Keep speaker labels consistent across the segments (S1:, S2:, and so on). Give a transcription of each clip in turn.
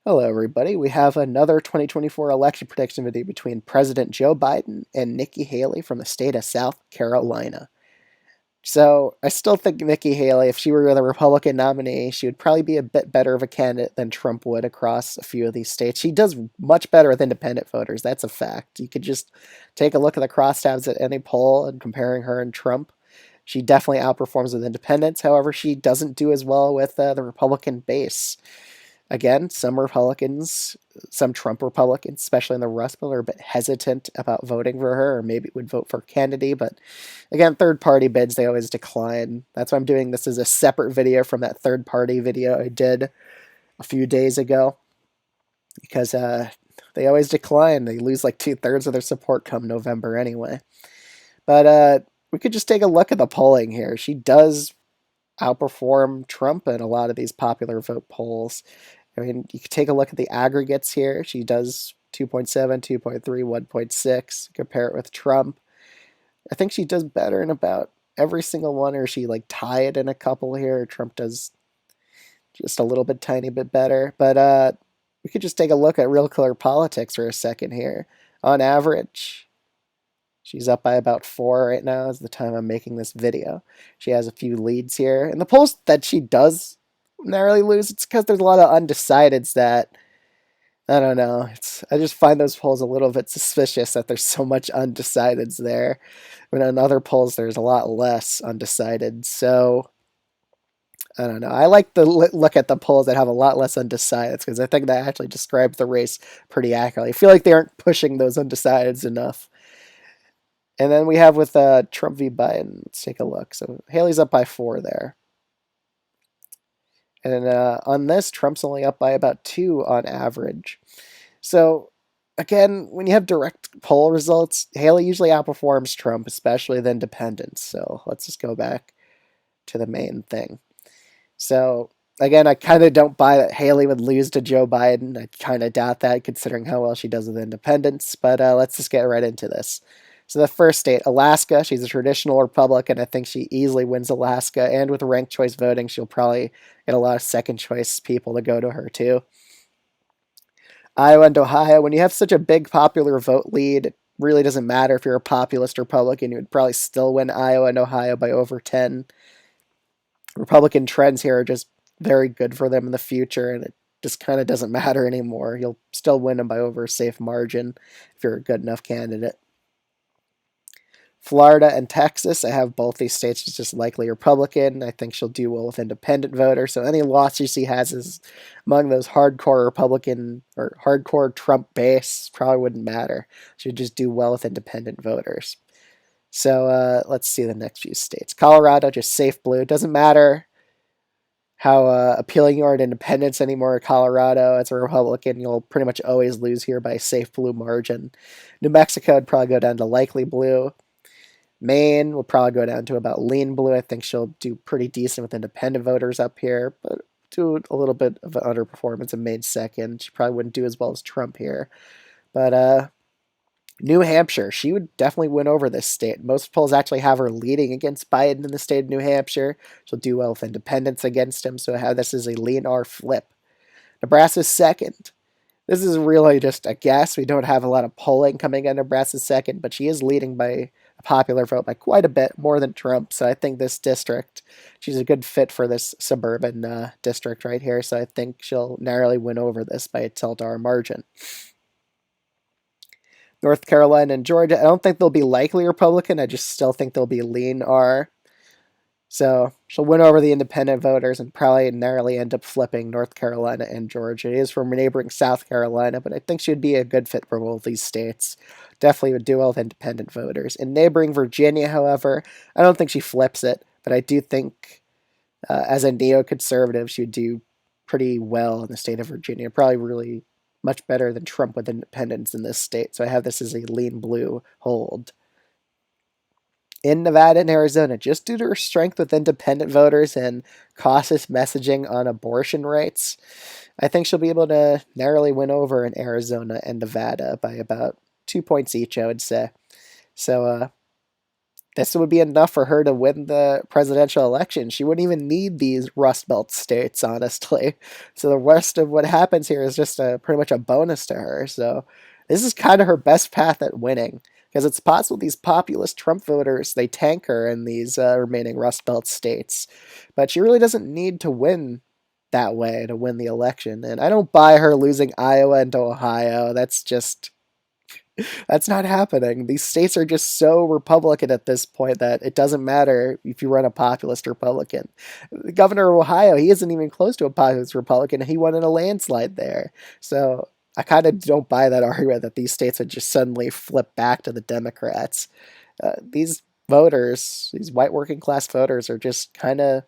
S1: Hello, everybody. We have another 2024 election prediction video between President Joe Biden and Nikki Haley from the state of South Carolina. So, I still think Nikki Haley, if she were the Republican nominee, she would probably be a bit better of a candidate than Trump would across a few of these states. She does much better with independent voters. That's a fact. You could just take a look at the crosstabs at any poll and comparing her and Trump. She definitely outperforms with independents. However, she doesn't do as well with the Republican base. Again, some Republicans, some Trump Republicans, especially in the Rust Belt, are a bit hesitant about voting for her, or maybe would vote for Kennedy. But again, third party bids, they always decline. That's why I'm doing this as a separate video from that third party video I did a few days ago, because they always decline. They lose like 2/3 of their support come November anyway. But we could just take a look at the polling here. She does outperform Trump in a lot of these popular vote polls. I mean, you can take a look at the aggregates here. She does 2.7, 2.3, 1.6. Compare it with Trump. I think she does better in about every single one, or she like tied in a couple here. Trump does just a little bit, tiny bit better. But we could just take a look at real color politics for a second here. On average, she's up by about 4 right now is the time I'm making this video. She has a few leads here. And the polls that she does narrowly lose, it's because there's a lot of undecideds that, I don't know. I just find those polls a little bit suspicious that there's so much undecideds there. When in other polls, there's a lot less undecided. So, I don't know. I like to look at the polls that have a lot less undecideds because I think that actually describes the race pretty accurately. I feel like they aren't pushing those undecideds enough. And then we have with Trump v. Biden. Let's take a look. So Haley's up by 4 there. And on this, Trump's only up by about 2 on average. So again, when you have direct poll results, Haley usually outperforms Trump, especially the independents. So let's just go back to the main thing. So again, I kind of don't buy that Haley would lose to Joe Biden. I kind of doubt that considering how well she does with independents. But let's just get right into this. So the first state, Alaska, she's a traditional Republican. I think she easily wins Alaska. And with ranked choice voting, she'll probably get a lot of second choice people to go to her too. Iowa and Ohio, when you have such a big popular vote lead, it really doesn't matter if you're a populist Republican. You would probably still win Iowa and Ohio by over 10. Republican trends here are just very good for them in the future, and it just kind of doesn't matter anymore. You'll still win them by over a safe margin if you're a good enough candidate. Florida and Texas, I have both these states as just likely Republican. I think she'll do well with independent voters. So any losses she has is among those hardcore Republican or hardcore Trump base. Probably wouldn't matter. She'd just do well with independent voters. So let's see the next few states. Colorado, just safe blue. It doesn't matter how appealing you are to independence anymore. Colorado, as a Republican, you'll pretty much always lose here by a safe blue margin. New Mexico would probably go down to likely blue. Maine will probably go down to about lean blue. I think she'll do pretty decent with independent voters up here, but do a little bit of an underperformance in Maine second. She probably wouldn't do as well as Trump here. But New Hampshire, she would definitely win over this state. Most polls actually have her leading against Biden in the state of New Hampshire. She'll do well with independents against him, so I have this as a lean R flip. Nebraska's second. This is really just a guess. We don't have a lot of polling coming in Nebraska's second, but she is leading by a popular vote by quite a bit, more than Trump. So I think this district, she's a good fit for this suburban district right here. So I think she'll narrowly win over this by a tilt-R margin. North Carolina and Georgia, I don't think they'll be likely Republican. I just still think they'll be lean R. So she'll win over the independent voters and probably narrowly end up flipping North Carolina and Georgia. She is from neighboring South Carolina, but I think she'd be a good fit for both these states. Definitely would do well with independent voters. In neighboring Virginia, however, I don't think she flips it, but I do think as a neoconservative, she would do pretty well in the state of Virginia. Probably really much better than Trump with independents in this state. So I have this as a lean blue hold. In Nevada and Arizona, just due to her strength with independent voters and cautious messaging on abortion rights, I think she'll be able to narrowly win over in Arizona and Nevada by about 2 points each, I would say. So this would be enough for her to win the presidential election. She wouldn't even need these Rust Belt states, honestly. So the rest of what happens here is just pretty much a bonus to her. So this is kind of her best path at winning, because it's possible these populist Trump voters, they tank her in these remaining Rust Belt states. But she really doesn't need to win that way to win the election. And I don't buy her losing Iowa and Ohio. That's not happening. These states are just so Republican at this point that it doesn't matter if you run a populist Republican. The governor of Ohio, he isn't even close to a populist Republican. He won in a landslide there. So I kind of don't buy that argument that these states would just suddenly flip back to the Democrats. These voters, these white working class voters, are just kind of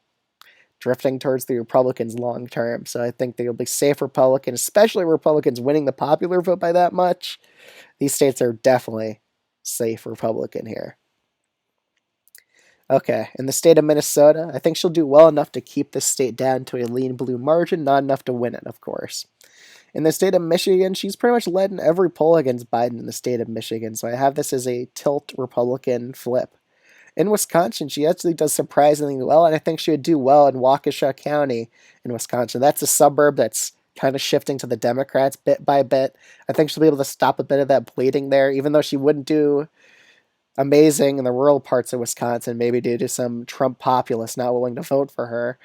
S1: drifting towards the Republicans long term. So I think they'll be safe Republican, especially Republicans winning the popular vote by that much. These states are definitely safe Republican here. Okay, in the state of Minnesota, I think she'll do well enough to keep the state down to a lean blue margin, not enough to win it, of course. In the state of Michigan, she's pretty much led in every poll against Biden in the state of Michigan, so I have this as a tilt Republican flip. In Wisconsin, she actually does surprisingly well, and I think she would do well in Waukesha County in Wisconsin. That's a suburb that's kind of shifting to the Democrats bit by bit. I think she'll be able to stop a bit of that bleeding there, even though she wouldn't do amazing in the rural parts of Wisconsin, maybe due to some Trump populists not willing to vote for her.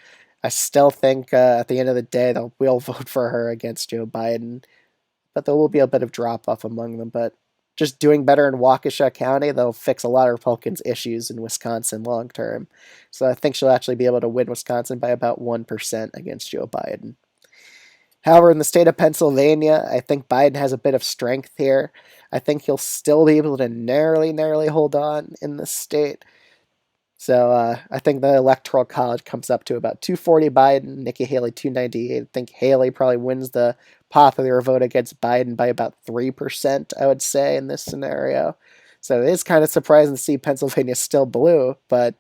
S1: I still think at the end of the day, they'll will vote for her against Joe Biden, but there will be a bit of drop off among them. But just doing better in Waukesha County, they'll fix a lot of Republicans' issues in Wisconsin long term. So I think she'll actually be able to win Wisconsin by about 1% against Joe Biden. However, in the state of Pennsylvania, I think Biden has a bit of strength here. I think he'll still be able to narrowly hold on in the state. So I think the Electoral College comes up to about 240 Biden, Nikki Haley 298. I think Haley probably wins the popular vote against Biden by about 3%, I would say, in this scenario. So it is kind of surprising to see Pennsylvania still blue, but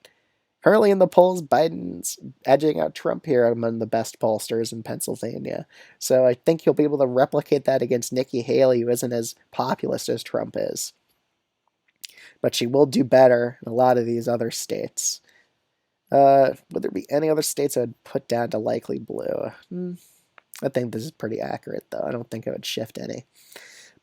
S1: currently in the polls, Biden's edging out Trump here among the best pollsters in Pennsylvania. So I think he'll be able to replicate that against Nikki Haley, who isn't as populist as Trump is. But she will do better in a lot of these other states. Would there be any other states I would put down to likely blue? I think this is pretty accurate, though. I don't think it would shift any.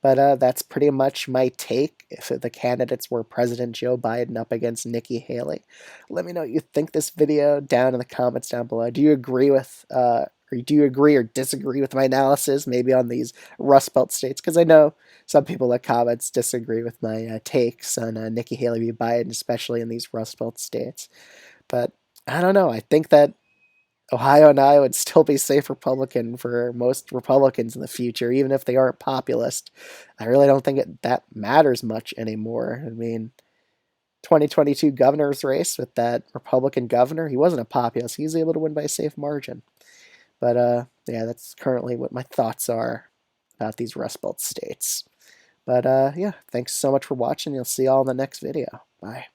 S1: But that's pretty much my take if the candidates were President Joe Biden up against Nikki Haley. Let me know what you think this video down in the comments down below. Do you agree with, or do you agree or disagree with my analysis, maybe on these Rust Belt states? Because I know some people in the comments disagree with my takes on Nikki Haley v. Biden, especially in these Rust Belt states. But I don't know. I think that Ohio and Iowa would still be safe Republican for most Republicans in the future, even if they aren't populist. I really don't think that matters much anymore. I mean, 2022 governor's race with that Republican governor, he wasn't a populist. He was able to win by a safe margin. But yeah, that's currently what my thoughts are about these Rust Belt states. But yeah, thanks so much for watching. You'll see y'all in the next video. Bye.